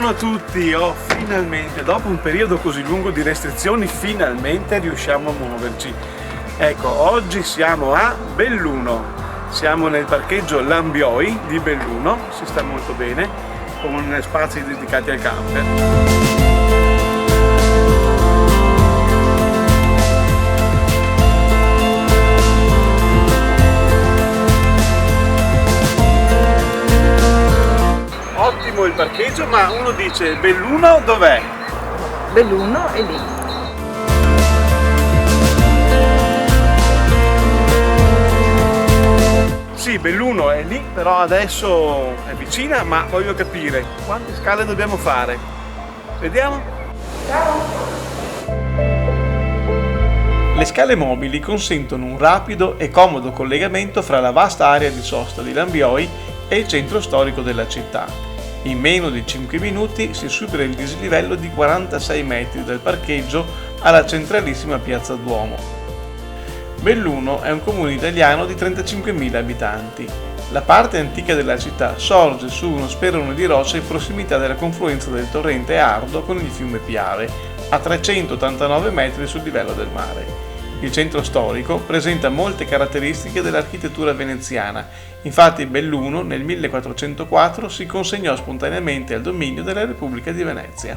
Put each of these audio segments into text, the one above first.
Buongiorno a tutti, finalmente, dopo un periodo così lungo di restrizioni, finalmente riusciamo a muoverci. Ecco, oggi siamo a Belluno, siamo nel parcheggio Lambioi di Belluno, si sta molto bene, con spazi dedicati al camper. Ottimo il parcheggio, ma uno dice Belluno dov'è? Belluno è lì. Sì, Belluno è lì, però adesso è vicina, ma voglio capire quante scale dobbiamo fare. Vediamo. Le scale mobili consentono un rapido e comodo collegamento fra la vasta area di sosta di Lambioi e il centro storico della città. In meno di 5 minuti si supera il dislivello di 46 metri dal parcheggio alla centralissima Piazza Duomo. Belluno è un comune italiano di 35.000 abitanti. La parte antica della città sorge su uno sperone di roccia in prossimità della confluenza del torrente Ardo con il fiume Piave, a 389 metri sul livello del mare. Il centro storico presenta molte caratteristiche dell'architettura veneziana, infatti Belluno nel 1404 si consegnò spontaneamente al dominio della Repubblica di Venezia.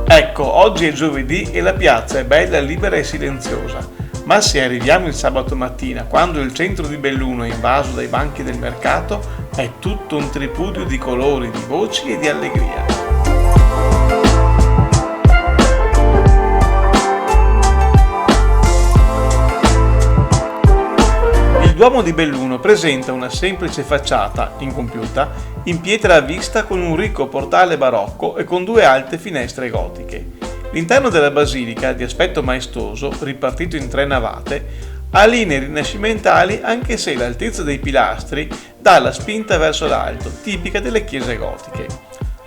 Ecco, oggi è giovedì e la piazza è bella, libera e silenziosa. Ma se arriviamo il sabato mattina, quando il centro di Belluno è invaso dai banchi del mercato, è tutto un tripudio di colori, di voci e di allegria. Il Duomo di Belluno presenta una semplice facciata, incompiuta, in pietra a vista con un ricco portale barocco e con due alte finestre gotiche. L'interno della basilica, di aspetto maestoso, ripartito in 3 navate, ha linee rinascimentali anche se l'altezza dei pilastri dà la spinta verso l'alto, tipica delle chiese gotiche.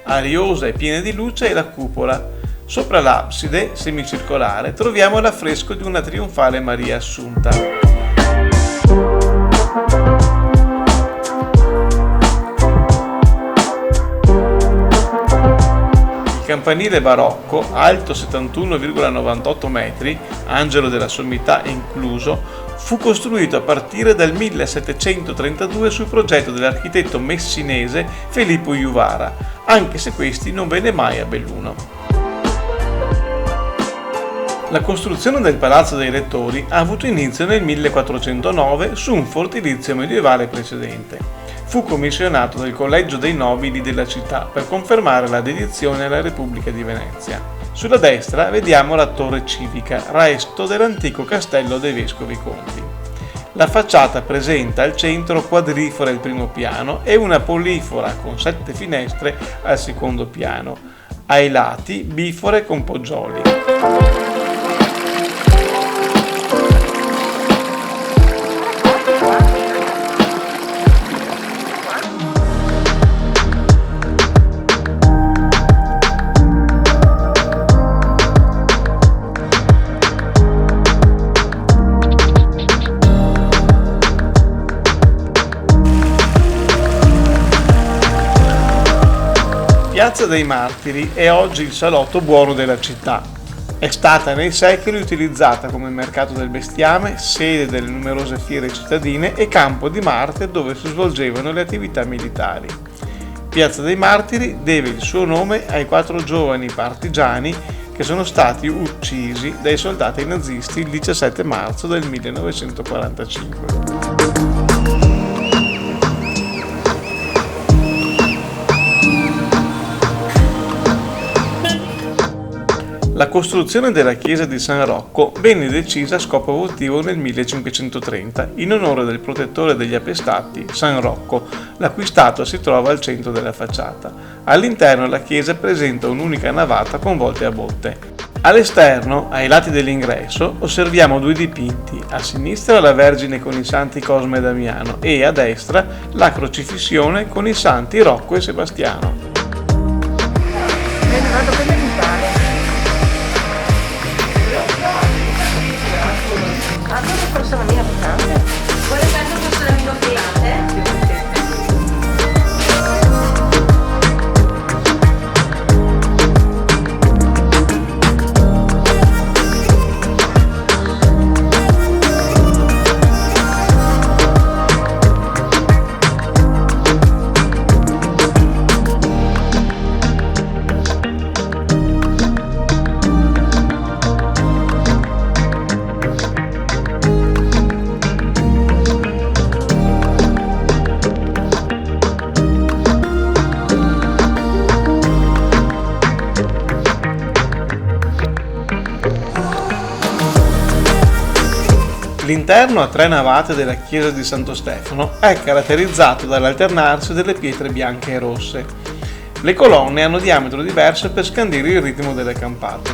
Ariosa e piena di luce è la cupola. Sopra l'abside, semicircolare, troviamo l'affresco di una trionfale Maria Assunta. Il campanile barocco, alto 71,98 metri, angelo della sommità incluso, fu costruito a partire dal 1732 sul progetto dell'architetto messinese Filippo Juvara, anche se questi non venne mai a Belluno. La costruzione del Palazzo dei Rettori ha avuto inizio nel 1409 su un fortilizio medievale precedente. Fu commissionato dal Collegio dei Nobili della città per confermare la dedizione alla Repubblica di Venezia. Sulla destra vediamo la torre civica, resto dell'antico castello dei Vescovi Conti. La facciata presenta al centro quadrifora il primo piano e una polifora con 7 finestre al secondo piano, ai lati bifore con poggioli. Piazza dei Martiri è oggi il salotto buono della città. È stata nei secoli utilizzata come mercato del bestiame, sede delle numerose fiere cittadine e campo di Marte dove si svolgevano le attività militari. Piazza dei Martiri deve il suo nome ai 4 giovani partigiani che sono stati uccisi dai soldati nazisti il 17 marzo del 1945. La costruzione della chiesa di San Rocco venne decisa a scopo votivo nel 1530 in onore del protettore degli appestati, San Rocco, la cui statua si trova al centro della facciata. All'interno la chiesa presenta un'unica navata con volte a botte. All'esterno, ai lati dell'ingresso, osserviamo 2 dipinti, a sinistra la Vergine con i santi Cosma e Damiano e a destra la Crocifissione con i santi Rocco e Sebastiano. L'interno a 3 navate della chiesa di Santo Stefano è caratterizzato dall'alternarsi delle pietre bianche e rosse. Le colonne hanno diametro diverso per scandire il ritmo delle campate.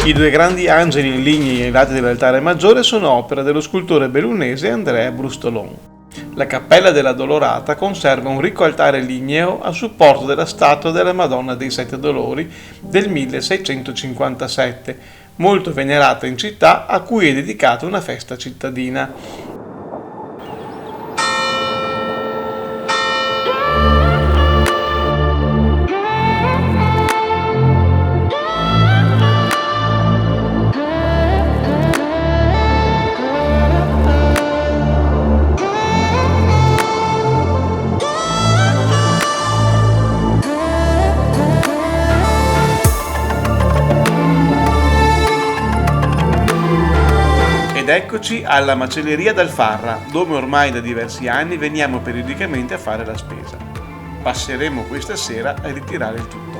I 2 grandi angeli in lignei ai lati dell'altare maggiore sono opera dello scultore bellunese Andrea Brustolon. La cappella della Dolorata conserva un ricco altare ligneo a supporto della statua della Madonna dei Sette Dolori del 1657, molto venerata in città, a cui è dedicata una festa cittadina. Ed eccoci alla macelleria d'Alfarra, dove ormai da diversi anni veniamo periodicamente a fare la spesa. Passeremo questa sera a ritirare il tutto.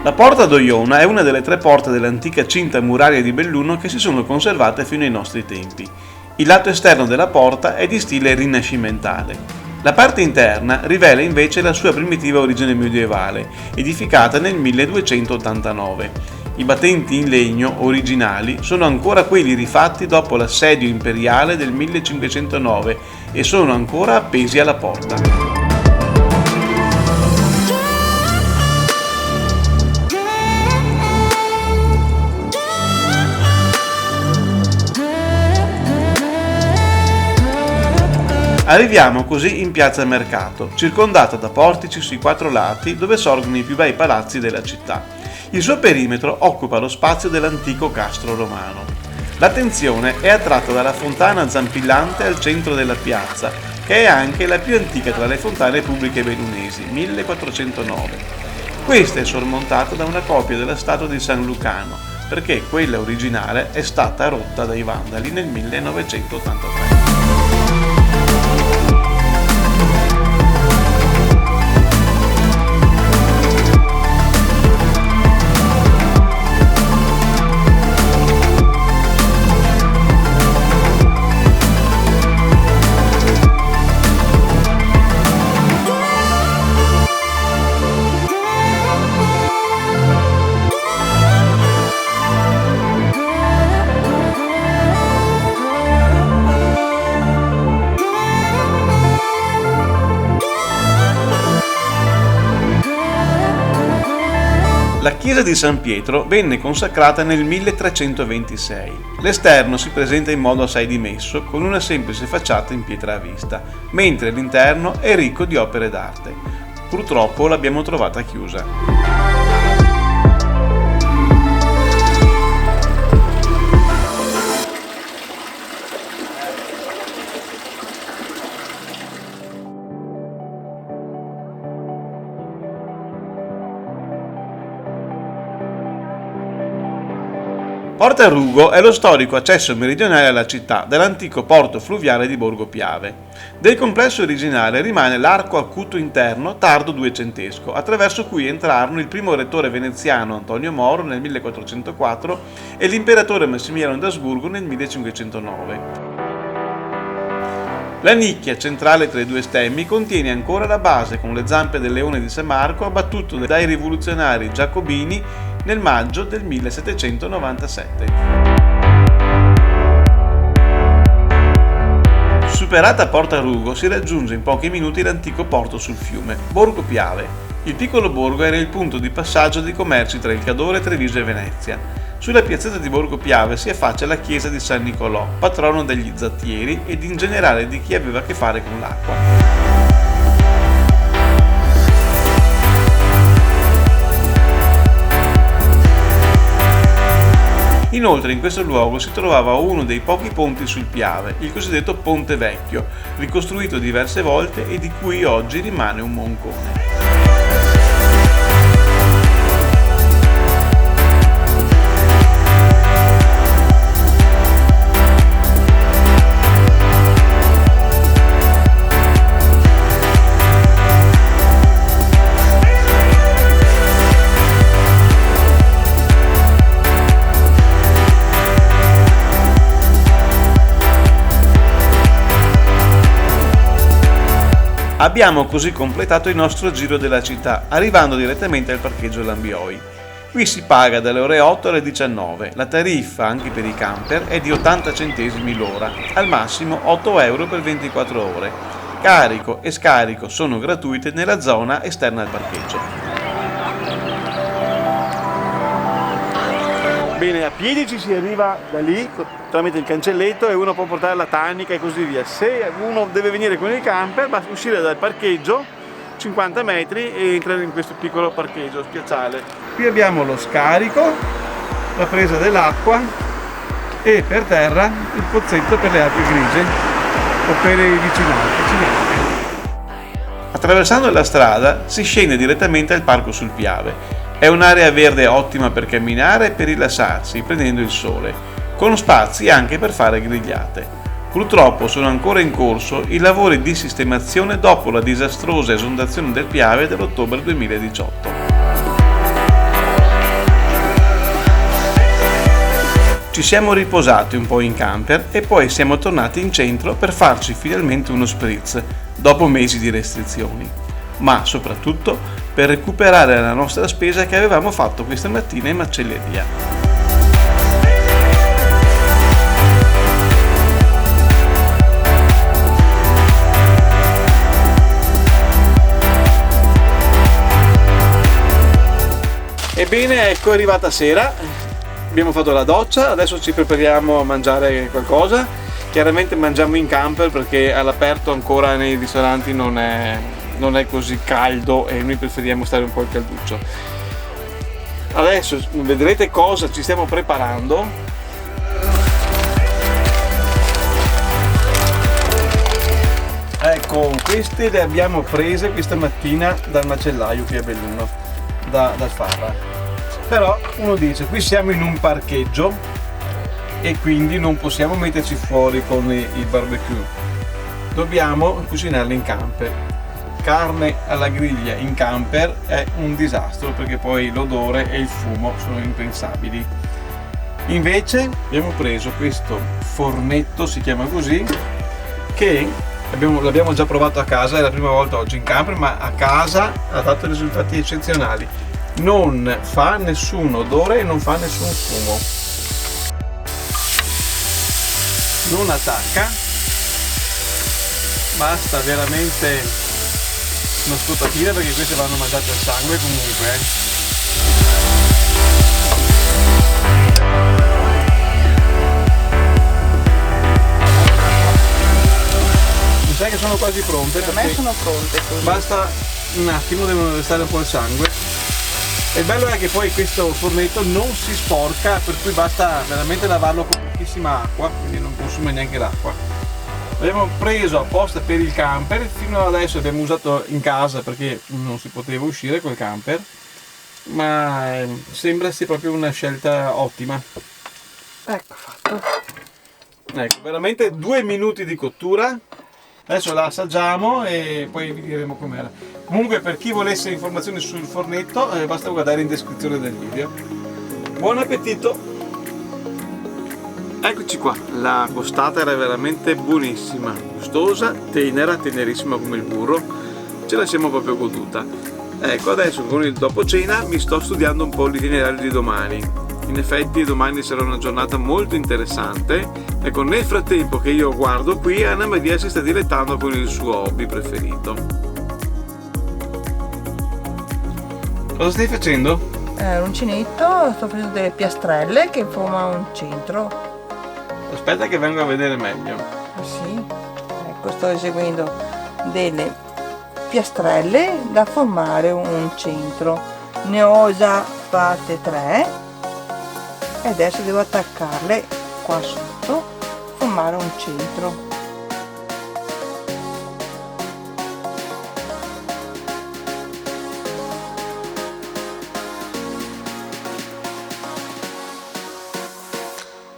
La porta d'Oiona è una delle 3 porte dell'antica cinta muraria di Belluno che si sono conservate fino ai nostri tempi. Il lato esterno della porta è di stile rinascimentale. La parte interna rivela invece la sua primitiva origine medievale, edificata nel 1289. I battenti in legno originali sono ancora quelli rifatti dopo l'assedio imperiale del 1509 e sono ancora appesi alla porta. Arriviamo così in piazza Mercato, circondata da portici sui 4 lati dove sorgono i più bei palazzi della città. Il suo perimetro occupa lo spazio dell'antico castro romano. L'attenzione è attratta dalla fontana zampillante al centro della piazza, che è anche la più antica tra le fontane pubbliche bellunesi, 1409. Questa è sormontata da una copia della statua di San Lucano, perché quella originale è stata rotta dai vandali nel 1983. La chiesa di San Pietro venne consacrata nel 1326. L'esterno si presenta in modo assai dimesso, con una semplice facciata in pietra a vista, mentre l'interno è ricco di opere d'arte. Purtroppo l'abbiamo trovata chiusa. Porta Rugo è lo storico accesso meridionale alla città dall'antico porto fluviale di Borgo Piave. Del complesso originale rimane l'arco acuto interno tardo duecentesco, attraverso cui entrarono il primo rettore veneziano Antonio Moro nel 1404 e l'imperatore Massimiliano d'Asburgo nel 1509. La nicchia centrale tra i 2 stemmi contiene ancora la base con le zampe del leone di San Marco abbattuto dai rivoluzionari giacobini nel maggio del 1797. Superata Porta Rugo si raggiunge in pochi minuti l'antico porto sul fiume, Borgo Piave. Il piccolo borgo era il punto di passaggio di commerci tra il Cadore, Treviso e Venezia. Sulla piazzetta di Borgo Piave si affaccia la chiesa di San Nicolò, patrono degli zattieri ed in generale di chi aveva a che fare con l'acqua. Inoltre in questo luogo si trovava uno dei pochi ponti sul Piave, il cosiddetto Ponte Vecchio, ricostruito diverse volte e di cui oggi rimane un moncone. Abbiamo così completato il nostro giro della città, arrivando direttamente al parcheggio Lambioi. Qui si paga dalle ore 8 alle 19, la tariffa anche per i camper è di 80 centesimi l'ora, al massimo 8 euro per 24 ore. Carico e scarico sono gratuite nella zona esterna al parcheggio. Bene, a piedi ci si arriva da lì tramite il cancelletto e uno può portare la tannica e così via. Se uno deve venire con il camper, basta uscire dal parcheggio 50 metri e entrare in questo piccolo parcheggio spiazzale. Qui abbiamo lo scarico, la presa dell'acqua e per terra il pozzetto per le acque grigie o per i vicinanti. Attraversando la strada si scende direttamente al parco sul Piave. È un'area verde ottima per camminare e per rilassarsi prendendo il sole, con spazi anche per fare grigliate. Purtroppo sono ancora in corso i lavori di sistemazione dopo la disastrosa esondazione del Piave dell'ottobre 2018. Ci siamo riposati un po' in camper e poi siamo tornati in centro per farci finalmente uno spritz, dopo mesi di restrizioni, ma soprattutto per recuperare la nostra spesa che avevamo fatto questa mattina in macelleria. Ebbene, ecco, è arrivata sera, abbiamo fatto la doccia, adesso ci prepariamo a mangiare qualcosa. Chiaramente mangiamo in camper perché all'aperto ancora nei ristoranti non è così caldo e noi preferiamo stare un po' al calduccio. Adesso vedrete cosa ci stiamo preparando. Ecco, queste le abbiamo prese questa mattina dal macellaio qui a Belluno, da Farra. Però uno dice, qui siamo in un parcheggio e quindi non possiamo metterci fuori con il barbecue, dobbiamo cucinarle in camper. Carne alla griglia in camper è un disastro perché poi l'odore e il fumo sono impensabili. Invece abbiamo preso questo fornetto, si chiama così, che l'abbiamo già provato a casa, è la prima volta oggi in camper, ma a casa ha dato risultati eccezionali. Non fa nessun odore e non fa nessun fumo, non attacca, basta veramente una scottatina perché queste vanno mangiate al sangue comunque. Mi sa che sono quasi pronte. Per me sono pronte così. Basta un attimo, devono restare un po' il sangue. E il bello è che poi questo fornetto non si sporca, per cui basta veramente lavarlo con pochissima acqua, quindi non consuma neanche l'acqua. L'abbiamo preso apposta per il camper, fino adesso abbiamo usato in casa perché non si poteva uscire col camper, ma sembra sia proprio una scelta ottima. Ecco fatto. Ecco, veramente 2 minuti di cottura. Adesso la assaggiamo e poi vi diremo com'era. Comunque, per chi volesse informazioni sul fornetto, basta guardare in descrizione del video. Buon appetito! Eccoci qua, la costata era veramente buonissima, gustosa, tenera, tenerissima come il burro, ce la siamo proprio goduta. Ecco, adesso con il dopo cena mi sto studiando un po' l'itinerario di domani. In effetti domani sarà una giornata molto interessante. Ecco, nel frattempo che io guardo qui, Anna Maria si sta dilettando con il suo hobby preferito. Cosa stai facendo? L'uncinetto, sto facendo delle piastrelle che formano un centro. Aspetta che vengo a vedere meglio. Sì, ecco, sto eseguendo delle piastrelle da formare un centro. Ne ho già fatte 3 e adesso devo attaccarle qua sotto, formare un centro.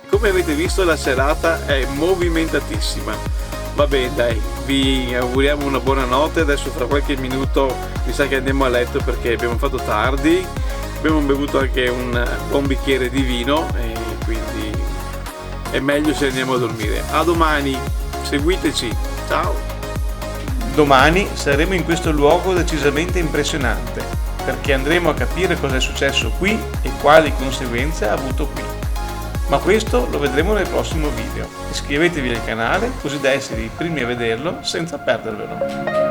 Come avete visto, la serata è movimentatissima. Va bene, dai, vi auguriamo una buona notte. Adesso fra qualche minuto mi sa che andiamo a letto perché abbiamo fatto tardi, abbiamo bevuto anche un buon bicchiere di vino e quindi è meglio se andiamo a dormire. A domani, seguiteci, ciao! Domani saremo in questo luogo decisamente impressionante perché andremo a capire cosa è successo qui e quali conseguenze ha avuto qui. Ma questo lo vedremo nel prossimo video. Iscrivetevi al canale così da essere i primi a vederlo senza perdervelo.